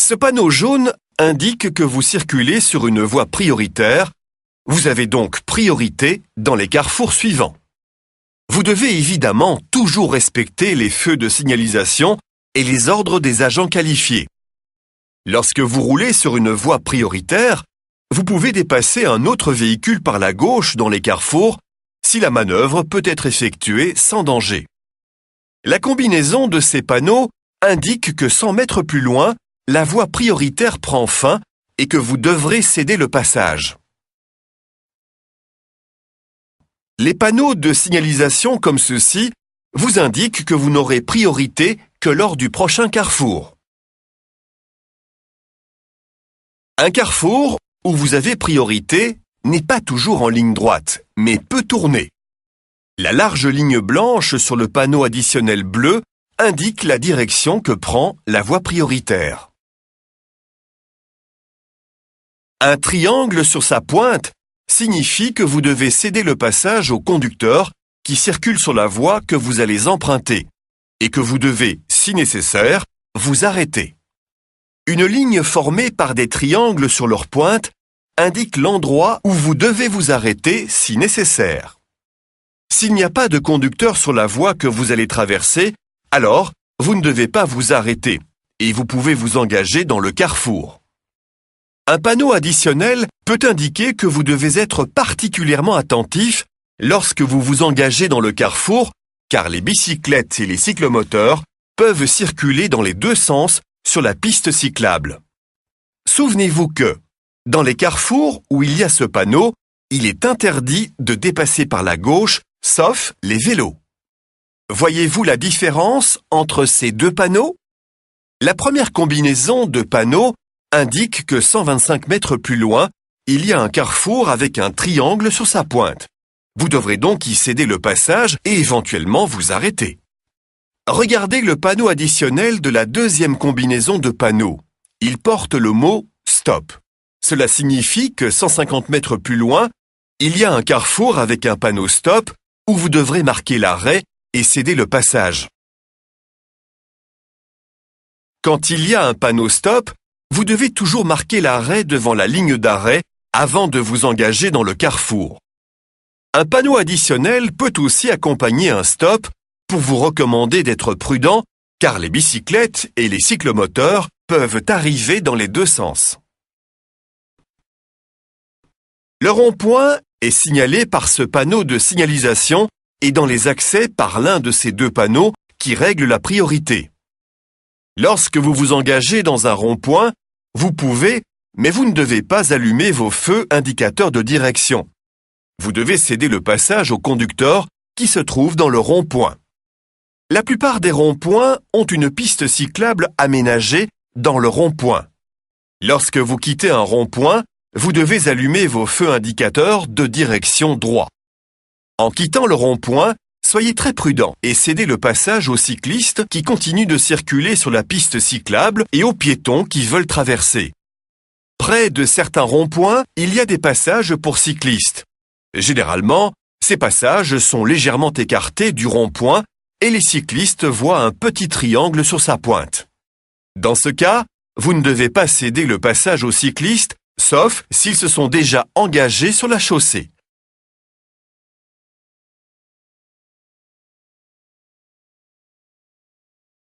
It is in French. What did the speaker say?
Ce panneau jaune indique que vous circulez sur une voie prioritaire. Vous avez donc priorité dans les carrefours suivants. Vous devez évidemment toujours respecter les feux de signalisation et les ordres des agents qualifiés. Lorsque vous roulez sur une voie prioritaire, vous pouvez dépasser un autre véhicule par la gauche dans les carrefours si la manœuvre peut être effectuée sans danger. La combinaison de ces panneaux indique que 100 mètres plus loin, la voie prioritaire prend fin et que vous devrez céder le passage. Les panneaux de signalisation comme ceux-ci vous indiquent que vous n'aurez priorité que lors du prochain carrefour. Un carrefour où vous avez priorité n'est pas toujours en ligne droite, mais peut tourner. La large ligne blanche sur le panneau additionnel bleu indique la direction que prend la voie prioritaire. Un triangle sur sa pointe signifie que vous devez céder le passage au conducteur qui circule sur la voie que vous allez emprunter et que vous devez, si nécessaire, vous arrêter. Une ligne formée par des triangles sur leur pointe indique l'endroit où vous devez vous arrêter si nécessaire. S'il n'y a pas de conducteur sur la voie que vous allez traverser, alors vous ne devez pas vous arrêter et vous pouvez vous engager dans le carrefour. Un panneau additionnel peut indiquer que vous devez être particulièrement attentif lorsque vous vous engagez dans le carrefour, car les bicyclettes et les cyclomoteurs peuvent circuler dans les deux sens sur la piste cyclable. Souvenez-vous que, dans les carrefours où il y a ce panneau, il est interdit de dépasser par la gauche, sauf les vélos. Voyez-vous la différence entre ces deux panneaux? La première combinaison de panneaux indique que 125 mètres plus loin, il y a un carrefour avec un triangle sur sa pointe. Vous devrez donc y céder le passage et éventuellement vous arrêter. Regardez le panneau additionnel de la deuxième combinaison de panneaux. Il porte le mot « Stop ». Cela signifie que 150 mètres plus loin, il y a un carrefour avec un panneau « Stop » où vous devrez marquer l'arrêt et céder le passage. Quand il y a un panneau « Stop », vous devez toujours marquer l'arrêt devant la ligne d'arrêt avant de vous engager dans le carrefour. Un panneau additionnel peut aussi accompagner un stop pour vous recommander d'être prudent car les bicyclettes et les cyclomoteurs peuvent arriver dans les deux sens. Le rond-point est signalé par ce panneau de signalisation et dans les accès par l'un de ces deux panneaux qui règle la priorité. Lorsque vous vous engagez dans un rond-point, vous pouvez, mais vous ne devez pas allumer vos feux indicateurs de direction. Vous devez céder le passage au conducteur qui se trouve dans le rond-point. La plupart des ronds-points ont une piste cyclable aménagée dans le rond-point. Lorsque vous quittez un rond-point, vous devez allumer vos feux indicateurs de direction droit. En quittant le rond-point, soyez très prudent et cédez le passage aux cyclistes qui continuent de circuler sur la piste cyclable et aux piétons qui veulent traverser. Près de certains ronds-points, il y a des passages pour cyclistes. Généralement, ces passages sont légèrement écartés du rond-point et les cyclistes voient un petit triangle sur sa pointe. Dans ce cas, vous ne devez pas céder le passage aux cyclistes, sauf s'ils se sont déjà engagés sur la chaussée.